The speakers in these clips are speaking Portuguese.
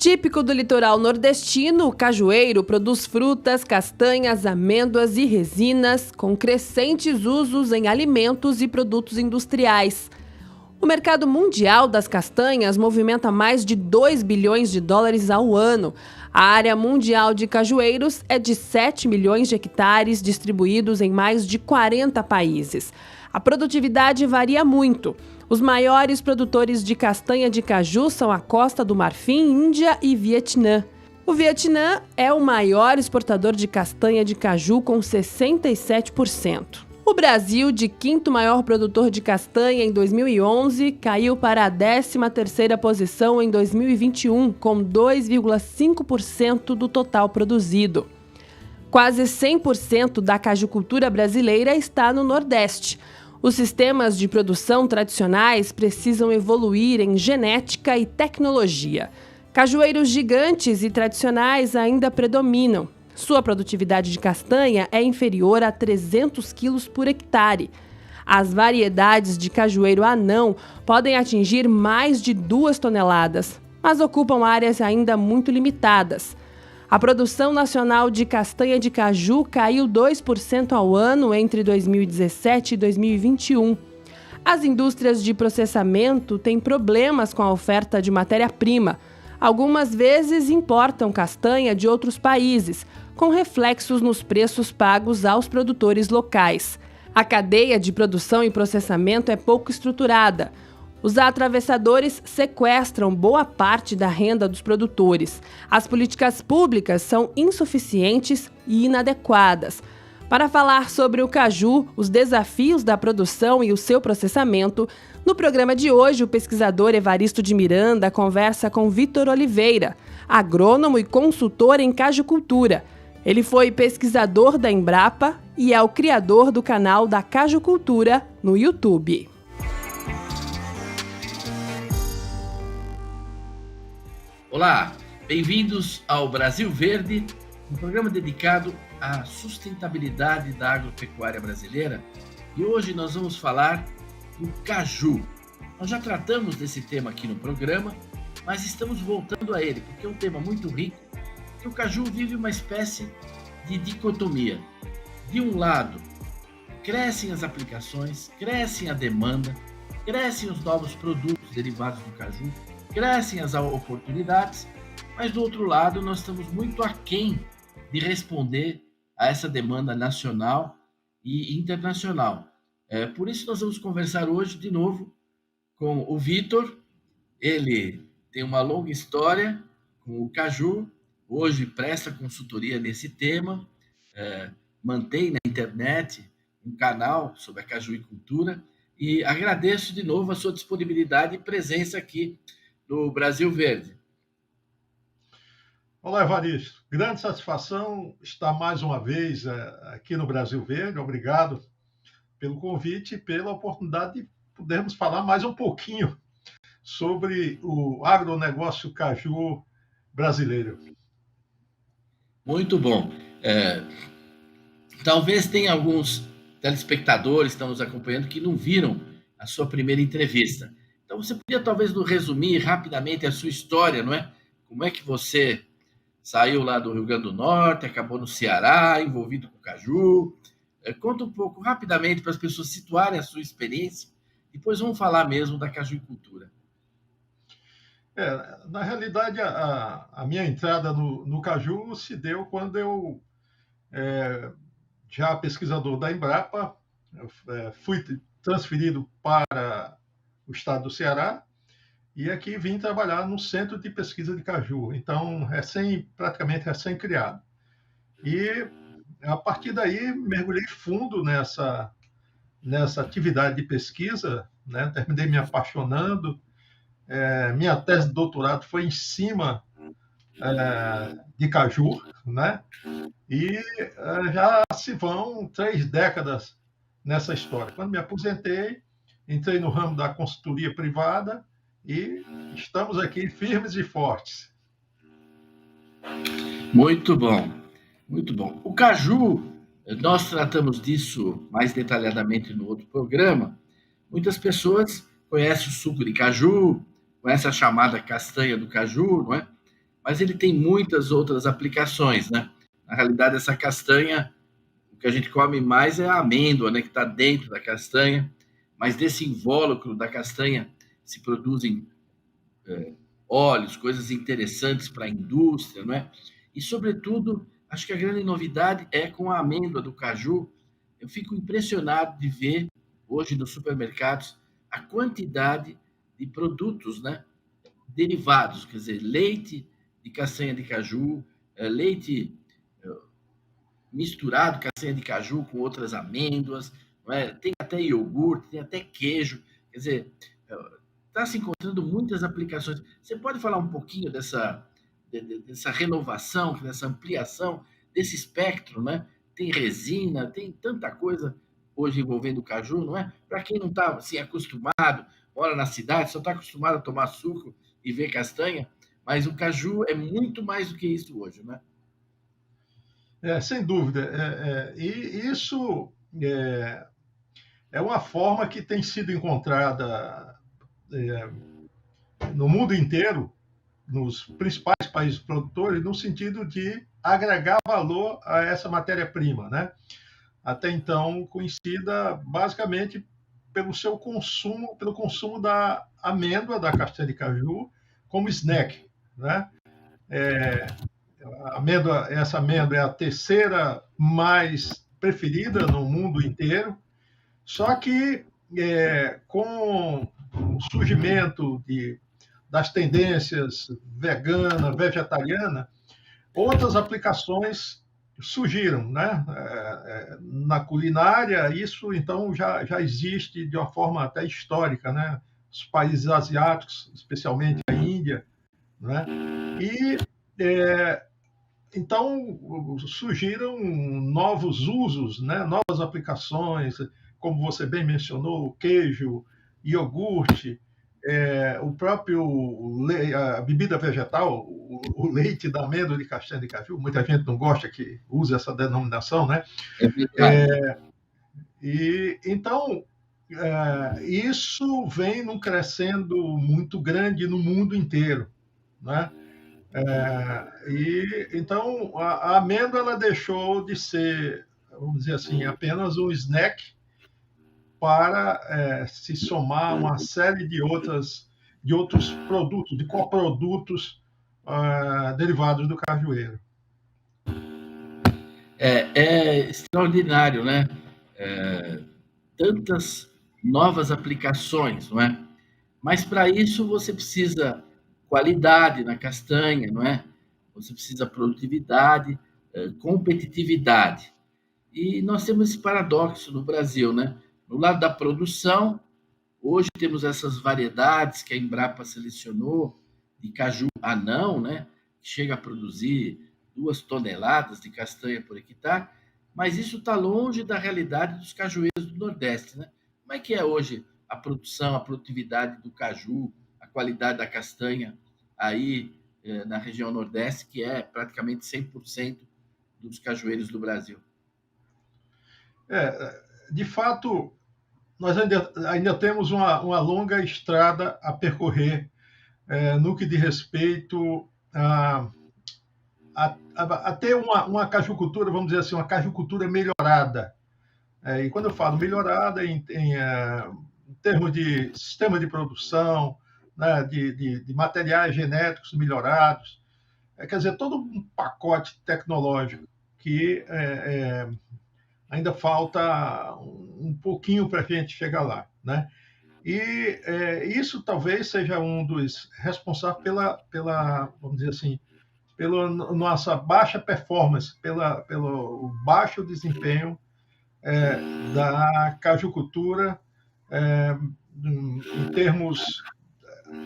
Típico do litoral nordestino, o cajueiro produz frutas, castanhas, amêndoas e resinas, com crescentes usos em alimentos e produtos industriais. O mercado mundial das castanhas movimenta mais de 2 bilhões de dólares ao ano. A área mundial de cajueiros é de 7 milhões de hectares distribuídos em mais de 40 países. A produtividade varia muito. Os maiores produtores de castanha de caju são a Costa do Marfim, Índia e Vietnã. O Vietnã é o maior exportador de castanha de caju, com 67%. O Brasil, de quinto maior produtor de castanha em 2011, caiu para a 13ª posição em 2021, com 2,5% do total produzido. Quase 100% da cajucultura brasileira está no Nordeste. Os sistemas de produção tradicionais precisam evoluir em genética e tecnologia. Cajueiros gigantes e tradicionais ainda predominam. Sua produtividade de castanha é inferior a 300 quilos por hectare. As variedades de cajueiro anão podem atingir mais de 2 toneladas, mas ocupam áreas ainda muito limitadas. A produção nacional de castanha de caju caiu 2% ao ano entre 2017 e 2021. As indústrias de processamento têm problemas com a oferta de matéria-prima. Algumas vezes importam castanha de outros países, com reflexos nos preços pagos aos produtores locais. A cadeia de produção e processamento é pouco estruturada. Os atravessadores sequestram boa parte da renda dos produtores. As políticas públicas são insuficientes e inadequadas. Para falar sobre o caju, os desafios da produção e o seu processamento, no programa de hoje, o pesquisador Evaristo de Miranda conversa com Vitor Oliveira, agrônomo e consultor em cajucultura. Ele foi pesquisador da Embrapa e é o criador do canal da Cajucultura no YouTube. Olá, bem-vindos ao Brasil Verde, um programa dedicado à sustentabilidade da agropecuária brasileira. E hoje nós vamos falar do caju. Nós já tratamos desse tema aqui no programa, mas estamos voltando a ele, porque é um tema muito rico, que o caju vive uma espécie de dicotomia. De um lado, crescem as aplicações, crescem a demanda, crescem os novos produtos derivados do caju, crescem as oportunidades, mas do outro lado nós estamos muito aquém de responder a essa demanda nacional e internacional. Por isso nós vamos conversar hoje de novo com o Vitor. Ele tem uma longa história com o caju, hoje presta consultoria nesse tema, mantém na internet um canal sobre a cajuicultura e agradeço de novo a sua disponibilidade e presença aqui do Brasil Verde. Olá, Evaristo. Grande satisfação estar mais uma vez aqui no Brasil Verde. Obrigado pelo convite e pela oportunidade de podermos falar mais um pouquinho sobre o agronegócio caju brasileiro. Muito bom. Talvez tenha alguns telespectadores que estão nos acompanhando que não viram a sua primeira entrevista. Então, você podia talvez nos resumir rapidamente a sua história, não é? Como é que você saiu lá do Rio Grande do Norte, acabou no Ceará, envolvido com o caju. Conta um pouco rapidamente para as pessoas situarem a sua experiência. Depois vamos falar mesmo da cajuicultura. Na realidade, a minha entrada no caju se deu quando eu, já pesquisador da Embrapa, fui transferido para o estado do Ceará, e aqui vim trabalhar no Centro de Pesquisa de Caju, então praticamente recém-criado. E a partir daí mergulhei fundo nessa atividade de pesquisa, né? Terminei me apaixonando. Minha tese de doutorado foi em cima de caju, né? E já se vão 3 décadas nessa história. Quando me aposentei, entrei no ramo da consultoria privada e estamos aqui firmes e fortes. Muito bom, muito bom. O caju, nós tratamos disso mais detalhadamente no outro programa. Muitas pessoas conhecem o suco de caju, conhecem a chamada castanha do caju, não é? mas ele tem muitas outras aplicações, né? Na realidade, essa castanha, o que a gente come mais é a amêndoa, né, que está dentro da castanha, mas desse invólucro da castanha se produzem óleos, coisas interessantes para a indústria, não é? E, sobretudo, acho que a grande novidade é com a amêndoa do caju. Eu fico impressionado de ver, hoje, nos supermercados, a quantidade de produtos, né, derivados, quer dizer, leite de castanha de caju, leite misturado castanha de caju com outras amêndoas, não é? Tem até iogurte, tem até queijo, quer dizer, está se encontrando muitas aplicações. Você pode falar um pouquinho dessa renovação, dessa ampliação desse espectro, né? Tem resina, tem tanta coisa hoje envolvendo o caju, não é? Para quem não está assim, acostumado, mora na cidade, só está acostumado a tomar suco e ver castanha, mas o caju é muito mais do que isso hoje, né? Sem dúvida. E isso é uma forma que tem sido encontrada no mundo inteiro, nos principais países produtores, no sentido de agregar valor a essa matéria-prima, né? Até então conhecida basicamente pelo seu consumo, pelo consumo da amêndoa, da castanha de caju, como snack, né? Essa amêndoa é a terceira mais preferida no mundo inteiro, só que com o surgimento das tendências vegana, vegetariana, outras aplicações surgiram, né? Na culinária, isso então já existe de uma forma até histórica, né? Os países asiáticos, especialmente a Índia, né? E então surgiram novos usos, né? Novas aplicações, como você bem mencionou, o queijo, iogurte, o próprio a bebida vegetal, o leite da amêndoa de castanha de caju. Muita gente não gosta que use essa denominação, né? E então isso vem num crescendo muito grande no mundo inteiro, né? E então a amêndoa ela deixou de ser, vamos dizer assim, apenas um snack para se somar a uma série de outros produtos, de coprodutos derivados do cajueiro. É extraordinário, né? Tantas novas aplicações, não é? Mas para isso você precisa qualidade na castanha, não é? Você precisa produtividade, competitividade. E nós temos esse paradoxo no Brasil, né? No lado da produção, hoje temos essas variedades que a Embrapa selecionou de caju anão, né? Que chega a produzir 2 toneladas de castanha por hectare, mas isso está longe da realidade dos cajueiros do Nordeste, né? Como é que é hoje a produção, a produtividade do caju, a qualidade da castanha aí na região Nordeste, que é praticamente 100% dos cajueiros do Brasil? De fato, nós ainda temos uma longa estrada a percorrer no que diz respeito a ter uma cajucultura, vamos dizer assim, uma cajucultura melhorada. E quando eu falo melhorada, em termos de sistema de produção, né, de materiais genéticos melhorados, quer dizer, todo um pacote tecnológico que ainda falta um pouquinho para a gente chegar lá, né? E isso talvez seja um dos responsáveis pela vamos dizer assim, pela nossa baixa performance, pelo baixo desempenho da cajucultura,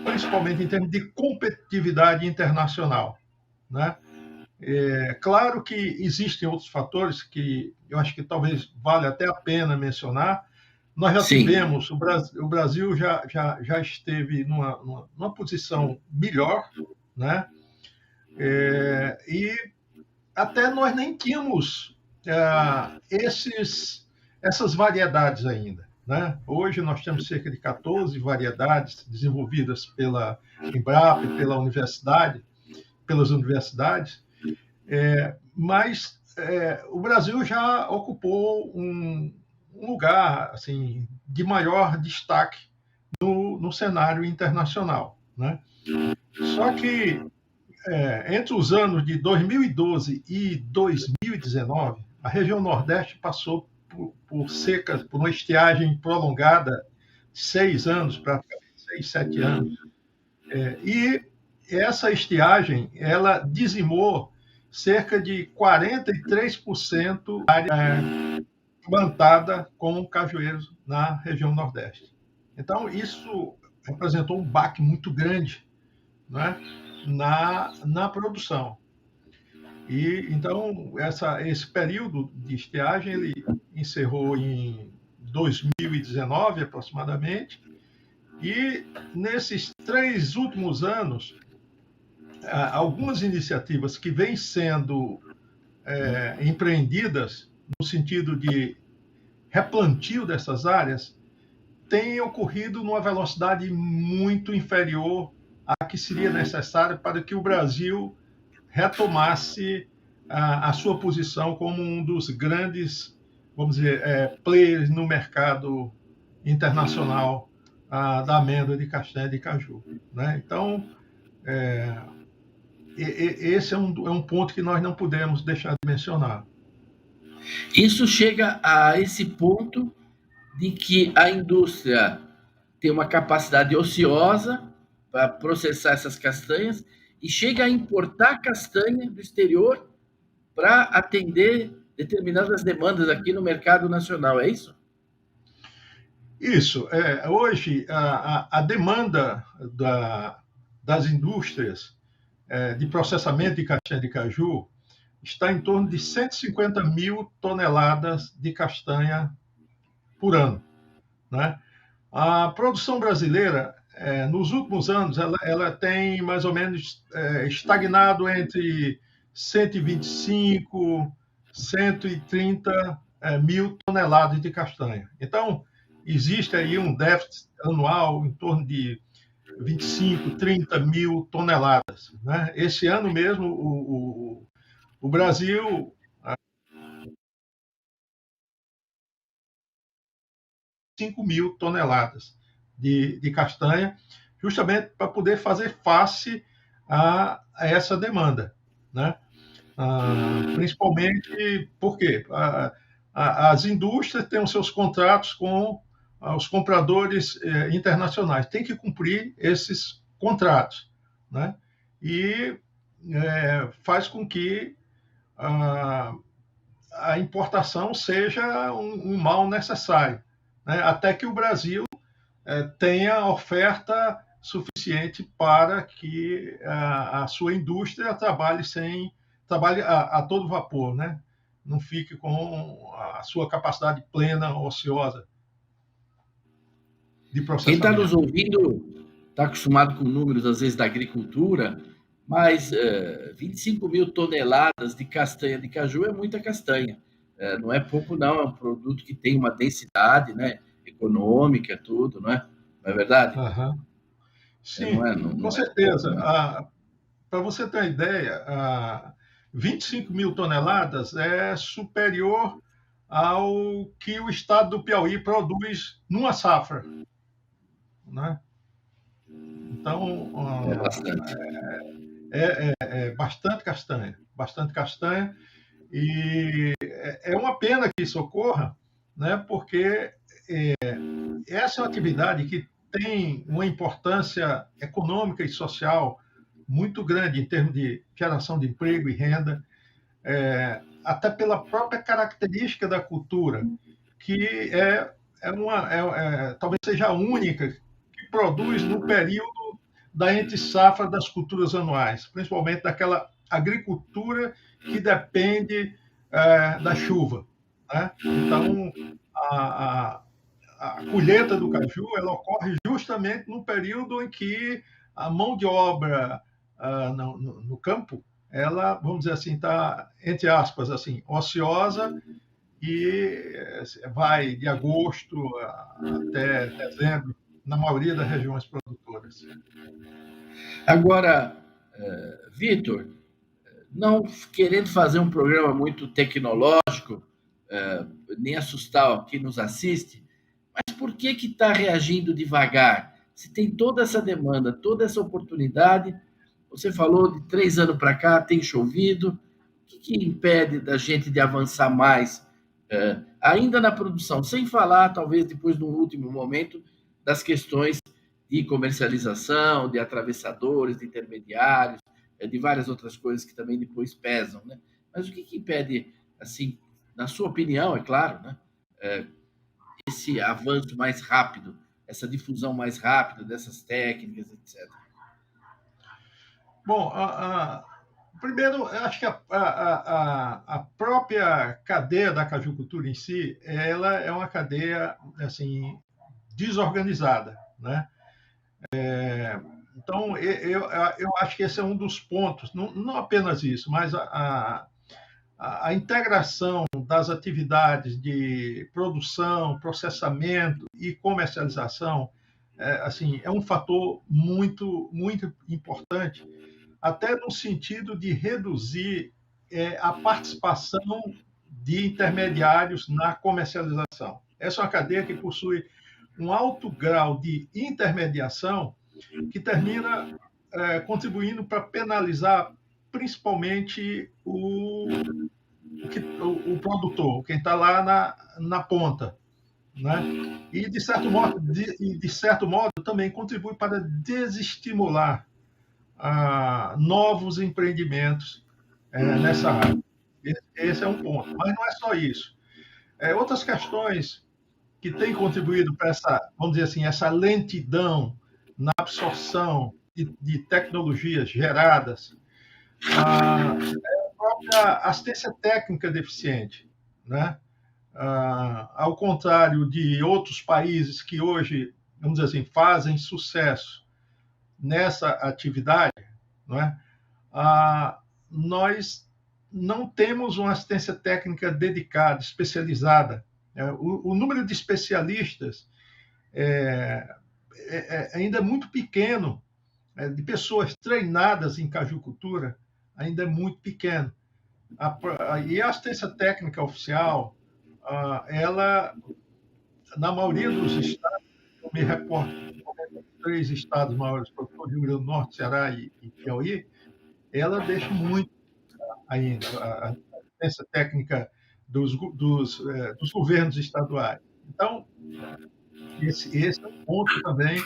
principalmente em termos de competitividade internacional, né? Claro que existem outros fatores que eu acho que talvez valha até a pena mencionar. Nós já tivemos, o Brasil já esteve numa posição melhor, né? E até nós nem tínhamos essas variedades ainda, né? Hoje nós temos cerca de 14 variedades desenvolvidas pela Embrapa e pela universidade, pelas universidades, mas o Brasil já ocupou um lugar assim, de maior destaque no cenário internacional, né? Só que entre os anos de 2012 e 2019, a região Nordeste passou por uma estiagem prolongada de 6 anos, praticamente 6, 7 anos. E essa estiagem, ela dizimou cerca de 43% da área plantada com cajueiros na região Nordeste. Então, isso representou um baque muito grande, né, na produção. E então esse período de estiagem ele encerrou em 2019 aproximadamente, e nesses 3 últimos anos algumas iniciativas que vêm sendo empreendidas no sentido de replantio dessas áreas têm ocorrido numa velocidade muito inferior à que seria necessária para que o Brasil retomasse a sua posição como um dos grandes, vamos dizer, players no mercado internacional da amêndoa, de castanha, de caju, né? Então, esse é um ponto que nós não podemos deixar de mencionar. Isso chega a esse ponto de que a indústria tem uma capacidade ociosa para processar essas castanhas e chega a importar castanha do exterior para atender determinadas demandas aqui no mercado nacional, é isso? Isso. Hoje, a demanda das indústrias de processamento de castanha de caju está em torno de 150 mil toneladas de castanha por ano, né? A produção brasileira, nos últimos anos, ela tem mais ou menos estagnado entre 125, 130 mil toneladas de castanha. Então, existe aí um déficit anual em torno de 25, 30 mil toneladas, né? Esse ano mesmo, o Brasil 5 mil toneladas de castanha, justamente para poder fazer face a essa demanda, né? Principalmente porque as indústrias têm os seus contratos com os compradores internacionais, tem que cumprir esses contratos, né? E faz com que a importação seja um mal necessário, né? Até que o Brasil tenha oferta suficiente para que a sua indústria trabalhe a todo vapor, né? Não fique com a sua capacidade plena, ociosa de processamento. Quem está nos ouvindo está acostumado com números, às vezes, da agricultura, mas 25 mil toneladas de castanha de caju é muita castanha. Não é pouco, não. É um produto que tem uma densidade, né, econômica, tudo, não é? Não é verdade? Uhum. Sim, com certeza. Para você ter uma ideia, 25 mil toneladas é superior ao que o estado do Piauí produz numa safra, né? Então, é bastante castanha, e é uma pena que isso ocorra, né? Porque essa é uma atividade que tem uma importância econômica e social muito grande em termos de geração de emprego e renda, até pela própria característica da cultura, que talvez seja a única que produz no período da entre-safra das culturas anuais, principalmente daquela agricultura que depende da chuva, né? Então, a colheita do caju ela ocorre justamente no período em que a mão de obra no campo, ela, vamos dizer assim, está, entre aspas, assim, ociosa, e vai de agosto até dezembro, na maioria das regiões produtoras. Agora, Vitor, não querendo fazer um programa muito tecnológico, nem assustar quem nos assiste, mas por que está reagindo devagar? Se tem toda essa demanda, toda essa oportunidade, você falou de 3 anos para cá, tem chovido, o que impede da gente de avançar mais, ainda na produção, sem falar, talvez depois, no último momento, das questões de comercialização, de atravessadores, de intermediários, de várias outras coisas que também depois pesam, né? Mas o que impede, assim, na sua opinião, é claro, né, esse avanço mais rápido, essa difusão mais rápida dessas técnicas, etc.? Bom, primeiro, eu acho que a própria cadeia da cajucultura em si, ela é uma cadeia assim desorganizada, né? Então, eu acho que esse é um dos pontos, não apenas isso, mas a integração das atividades de produção, processamento e comercialização assim, é um fator muito, muito importante, até no sentido de reduzir a participação de intermediários na comercialização. Essa é uma cadeia que possui um alto grau de intermediação que termina contribuindo para penalizar principalmente o produtor, quem está lá na ponta, né? E, de certo modo, também contribui para desestimular novos empreendimentos nessa área. Esse é um ponto. Mas não é só isso. Outras questões que têm contribuído para essa, vamos dizer assim, essa lentidão na absorção de tecnologias geradas, a própria assistência técnica deficiente, né? Ao contrário de outros países que hoje, vamos dizer assim, fazem sucesso nessa atividade, não é? Nós não temos uma assistência técnica dedicada, especializada. O número de especialistas ainda é muito pequeno, de pessoas treinadas em cajucultura ainda é muito pequeno. E a assistência técnica oficial, ela, na maioria dos estados, eu me reporto, 3 estados maiores, Rio Grande do Norte, Ceará e Piauí, ela deixa muito ainda a assistência técnica dos governos estaduais. Então, esse é um ponto também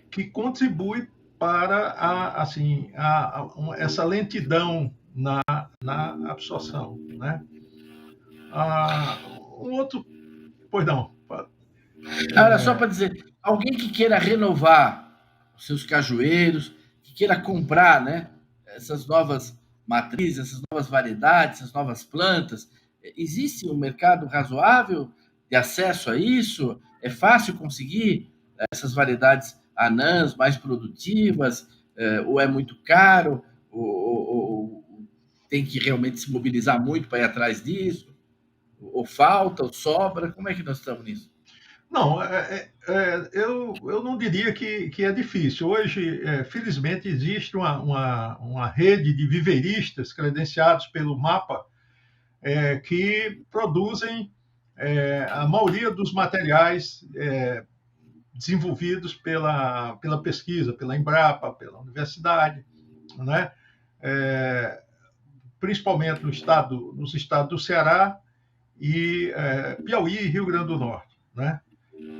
que contribui para essa lentidão na absorção, né? Um outro, pois não. Era só para dizer, alguém que queira renovar os seus cajueiros, que queira comprar, né, essas novas matrizes, essas novas variedades, essas novas plantas, existe um mercado razoável de acesso a isso? É fácil conseguir essas variedades anãs mais produtivas? Ou é muito caro? Ou tem que realmente se mobilizar muito para ir atrás disso? Ou falta, ou sobra? Como é que nós estamos nisso? Não, eu não diria que é difícil. Hoje, felizmente, existe uma rede de viveiristas credenciados pelo MAPA que produzem a maioria dos materiais desenvolvidos pela pesquisa, pela Embrapa, pela universidade, né? Principalmente nos estados do Ceará e Piauí e Rio Grande do Norte, né?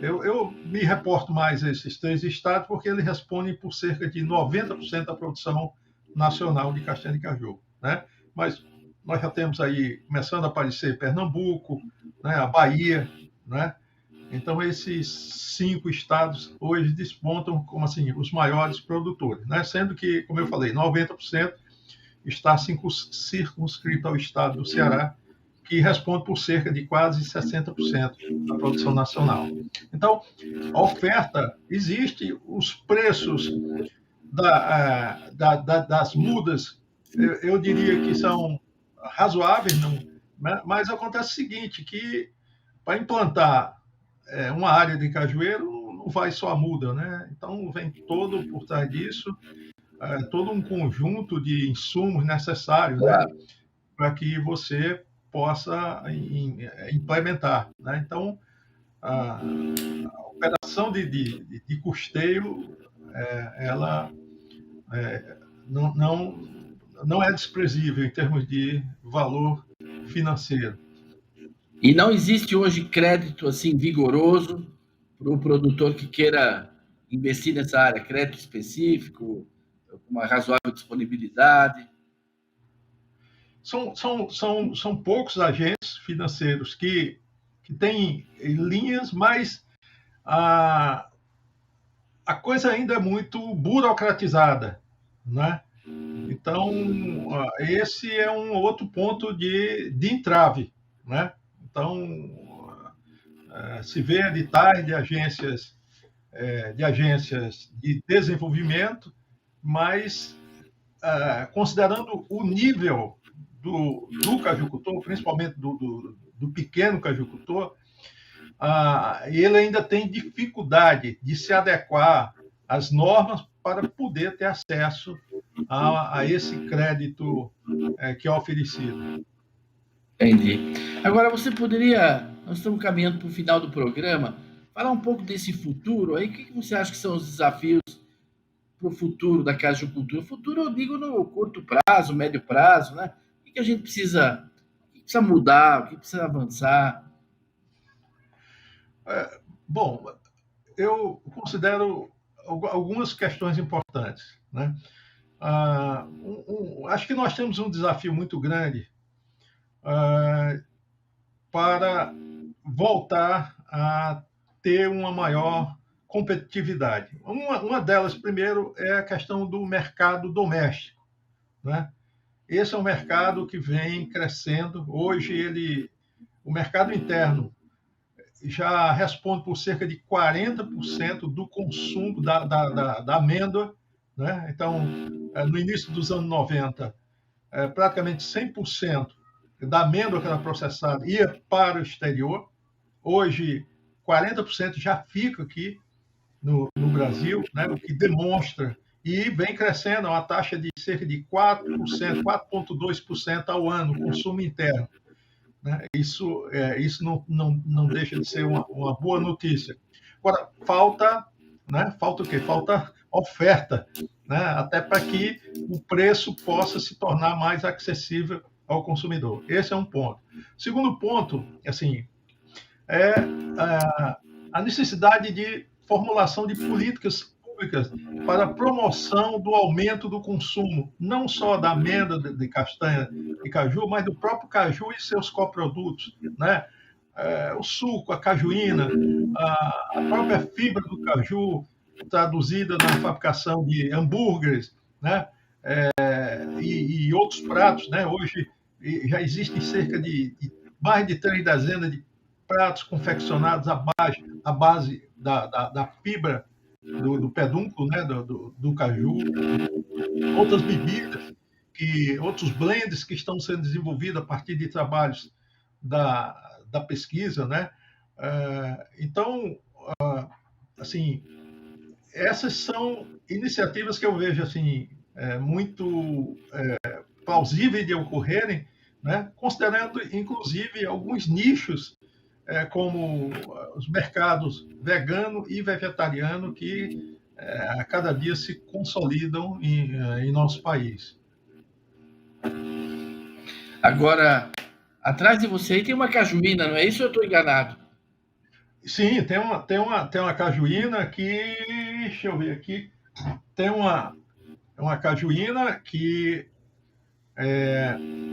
Eu me reporto mais a esses 3 estados porque eles respondem por cerca de 90% da produção nacional de castanha de caju, né? Mas nós já temos aí, começando a aparecer Pernambuco, né, a Bahia, né? Então, esses 5 estados hoje despontam como assim, os maiores produtores, né? Sendo que, como eu falei, 90% está circunscrito ao estado do Ceará, que responde por cerca de quase 60% da produção nacional. Então, a oferta existe, os preços das mudas, eu diria que são razoáveis, não, né? Mas acontece o seguinte, que para implantar uma área de cajueiro, não vai só a muda, né? Então, vem todo por trás disso todo um conjunto de insumos necessários, né, Claro. para que você possa implementar, né? Então, a operação de custeio, ela não, não é desprezível em termos de valor financeiro. E não existe hoje crédito assim vigoroso para o produtor que queira investir nessa área, crédito específico, com uma razoável disponibilidade. São poucos agentes financeiros que têm linhas, mas a coisa ainda é muito burocratizada, né? Então, esse é um outro ponto de entrave, né? Então, se vê editais de agências de desenvolvimento, mas considerando o nível do cajucultor, principalmente do pequeno cajucultor, ele ainda tem dificuldade de se adequar às normas para poder ter acesso a esse crédito que é oferecido. Entendi. Agora, você poderia, nós estamos caminhando para o final do programa, falar um pouco desse futuro aí, o que você acha que são os desafios para o futuro da cajucultura? Futuro, eu digo no curto prazo, médio prazo, né? O que a gente precisa mudar, o que precisa avançar? Bom, eu considero algumas questões importantes, né? Acho que nós temos um desafio muito grande para voltar a ter uma maior competitividade. Uma delas, primeiro, é a questão do mercado doméstico, né? Esse é um mercado que vem crescendo. Hoje, o mercado interno já responde por cerca de 40% do consumo da amêndoa, né? Então, no início dos anos 90, praticamente 100% da amêndoa que era processada ia para o exterior. Hoje, 40% já fica aqui no Brasil, né? O que demonstra, e vem crescendo a uma taxa de cerca de 4%, 4,2% ao ano, o consumo interno, né? Isso não deixa de ser uma boa notícia. Agora, falta o quê? Falta oferta, né? Até para que o preço possa se tornar mais acessível ao consumidor. Esse é um ponto. Segundo ponto, assim, é a necessidade de formulação de políticas públicas para a promoção do aumento do consumo, não só da amêndoa, de castanha e caju, mas do próprio caju e seus coprodutos, né? O suco, a cajuína, a própria fibra do caju, traduzida na fabricação de hambúrgueres, né? E outros pratos, né? Hoje já existem cerca de mais de 3 dezenas de pratos confeccionados à base da fibra do pedúnculo, né? do caju, outras bebidas, outros blends que estão sendo desenvolvidos a partir de trabalhos da pesquisa, né? Então, assim, essas são iniciativas que eu vejo assim muito plausíveis de ocorrerem, né? Considerando, inclusive, alguns nichos como os mercados vegano e vegetariano que a cada dia se consolidam em nosso país. Agora, atrás de você aí tem uma cajuína, não é isso ou eu estou enganado? Sim, tem uma cajuína que, deixa eu ver aqui, tem uma cajuína que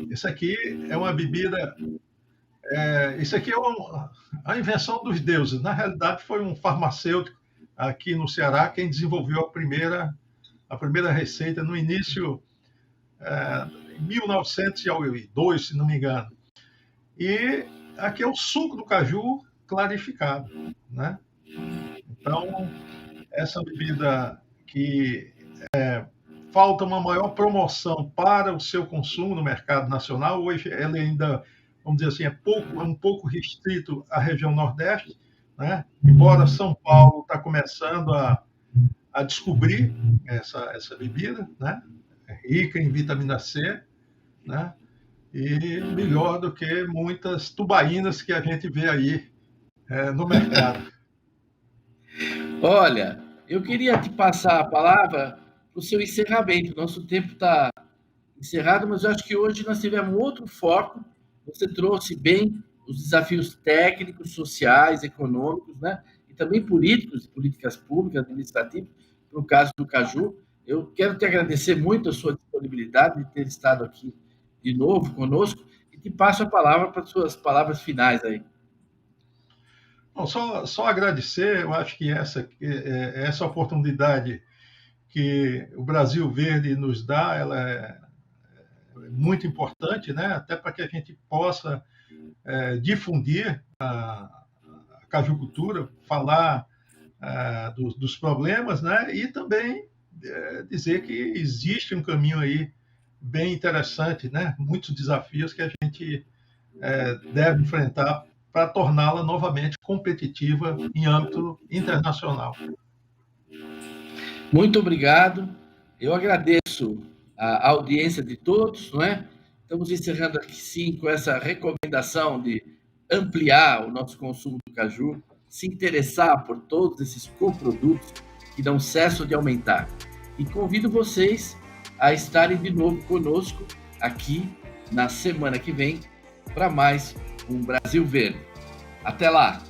isso aqui é uma bebida. Isso aqui é a invenção dos deuses. Na realidade, foi um farmacêutico aqui no Ceará quem desenvolveu a primeira receita no início, em 1902, se não me engano. E aqui é o suco do caju clarificado, né? Então, essa bebida que falta uma maior promoção para o seu consumo no mercado nacional, hoje ela ainda, vamos dizer assim, é um pouco restrito à região Nordeste, né? Embora São Paulo está começando a a descobrir essa bebida, né? Rica em vitamina C, né? E melhor do que muitas tubaínas que a gente vê aí no mercado. Olha, eu queria te passar a palavra para o seu encerramento. Nosso tempo está encerrado, mas eu acho que hoje nós tivemos outro foco. Você trouxe bem os desafios técnicos, sociais, econômicos, né? E também políticos, políticas públicas, administrativas, no caso do caju. Eu quero te agradecer muito a sua disponibilidade de ter estado aqui de novo conosco e te passo a palavra para as suas palavras finais aí. Bom, só agradecer, eu acho que essa oportunidade que o Brasil Verde nos dá, ela é muito importante, né? Até para que a gente possa difundir a cajucultura, falar dos problemas, né? E também dizer que existe um caminho aí bem interessante, né? Muitos desafios que a gente deve enfrentar para torná-la novamente competitiva em âmbito internacional. Muito obrigado. Eu agradeço a audiência de todos, não é? Estamos encerrando aqui sim com essa recomendação de ampliar o nosso consumo do caju, se interessar por todos esses coprodutos que não cessam de aumentar. E convido vocês a estarem de novo conosco aqui na semana que vem para mais um Brasil Verde. Até lá!